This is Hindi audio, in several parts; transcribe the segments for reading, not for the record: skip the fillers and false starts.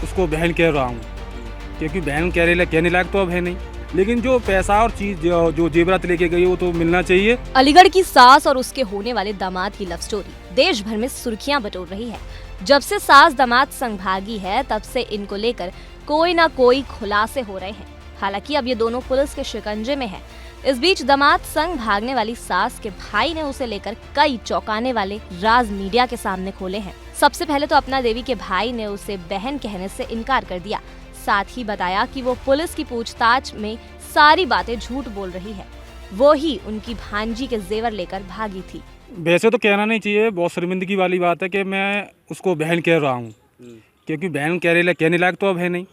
उसको बहन कह रहा हूँ, क्योंकि बहन कहने लायक तो अब है नहीं। लेकिन जो पैसा और चीज जो जेवरात लेके गई वो तो मिलना चाहिए। अलीगढ़ की सास और उसके होने वाले दामाद की लव स्टोरी देश भर में सुर्खियां बटोर रही है। जब से सास दामाद संगभागी है तब से इनको लेकर कोई ना कोई खुलासे हो रहे हैं। हालांकि अब ये दोनों पुलिस के शिकंजे में है। इस बीच दामाद संग भागने वाली सास के भाई ने उसे लेकर कई चौंकाने वाले राज मीडिया के सामने खोले हैं। सबसे पहले तो अपना देवी के भाई ने उसे बहन कहने से इनकार कर दिया। साथ ही बताया कि वो पुलिस की पूछताछ में सारी बातें झूठ बोल रही है। वो ही उनकी भांजी के जेवर लेकर भागी थी। वैसे तो कहना नहीं चाहिए, बहुत शर्मिंदगी वाली बात है कि मैं उसको बहन कह रहा हूँ, क्योंकि बहन कहने लायक तो अब है नहीं।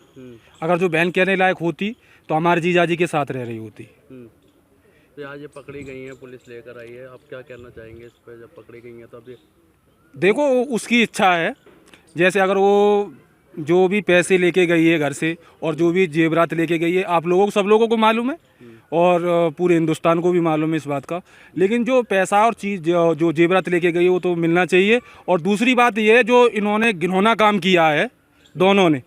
अगर जो बहन कहने लायक होती तो हमारे जीजाजी के साथ रह रही होती। तो आज ये पकड़ी गई है, पुलिस लेकर आई है, आप क्या कहना चाहेंगे इस पर? जब पकड़ी गई है तो अब ये देखो उसकी इच्छा है, जैसे अगर वो जो भी पैसे लेके गई है घर से और जो भी जेवरात लेके गई है, आप लोगों को सब लोगों को मालूम है और पूरे हिंदुस्तान को भी मालूम है इस बात का। लेकिन जो पैसा और चीज़ जो जेवरात लेके गई है वो तो मिलना चाहिए। और दूसरी बात ये है, जो इन्होंने घिनौना काम किया है दोनों ने,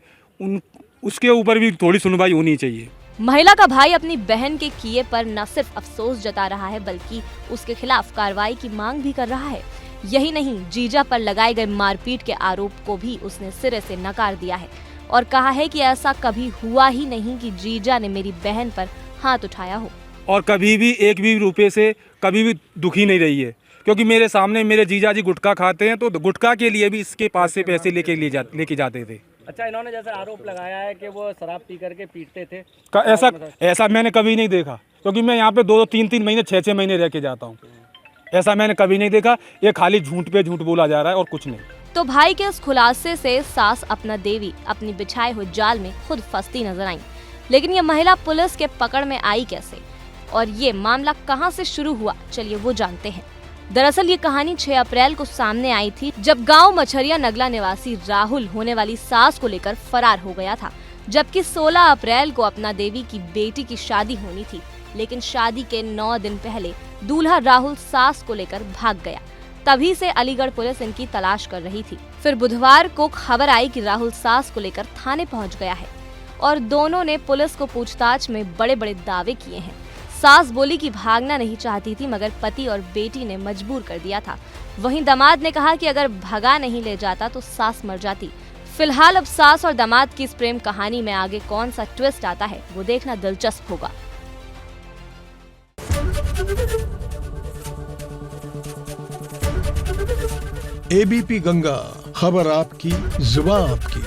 उसके ऊपर भी थोड़ी सुनवाई होनी चाहिए। महिला का भाई अपनी बहन के किए पर न सिर्फ अफसोस जता रहा है बल्कि उसके खिलाफ कार्रवाई की मांग भी कर रहा है। यही नहीं, जीजा पर लगाए गए मारपीट के आरोप को भी उसने सिरे से नकार दिया है और कहा है कि ऐसा कभी हुआ ही नहीं कि जीजा ने मेरी बहन पर हाथ उठाया हो। और कभी भी एक भी रुपए से कभी भी दुखी नहीं रही है, क्योंकि मेरे सामने मेरे जीजा जी गुटखा खाते हैं तो गुटखा के लिए भी इसके पास से पैसे लेके जाते थे। अच्छा, इन्होंने जैसे आरोप लगाया है कि वो शराब पी करके पीटते थे, ऐसा मैंने कभी नहीं देखा, क्योंकि मैं यहाँ पे 2-3 महीने 6 महीने रह के जाता हूँ। ऐसा मैंने कभी नहीं देखा। ये खाली झूठ पे झूठ बोला जा रहा है और कुछ नहीं। तो भाई के इस खुलासे से सास अपना देवी अपनी बिछाए हुए जाल में खुद फंसती नजर आई। लेकिन ये महिला पुलिस के पकड़ में आई कैसे और ये मामला कहां से शुरू हुआ, चलिए वो जानते हैं। दरअसल ये कहानी 6 अप्रैल को सामने आई थी, जब गांव मछरिया नगला निवासी राहुल होने वाली सास को लेकर फरार हो गया था। जबकि 16 अप्रैल को अपना देवी की बेटी की शादी होनी थी, लेकिन शादी के 9 दिन पहले दूल्हा राहुल सास को लेकर भाग गया। तभी से अलीगढ़ पुलिस इनकी तलाश कर रही थी। फिर बुधवार को खबर आई कि राहुल सास को लेकर थाने पहुंच गया है और दोनों ने पुलिस को पूछताछ में बड़े बड़े दावे किए हैं। सास बोली कि भागना नहीं चाहती थी, मगर पति और बेटी ने मजबूर कर दिया था। वहीं दामाद ने कहा कि अगर भगा नहीं ले जाता तो सास मर जाती। फिलहाल अब सास और दामाद की इस प्रेम कहानी में आगे कौन सा ट्विस्ट आता है वो देखना दिलचस्प होगा। एबीपी गंगा, खबर आपकी, जुबान आपकी।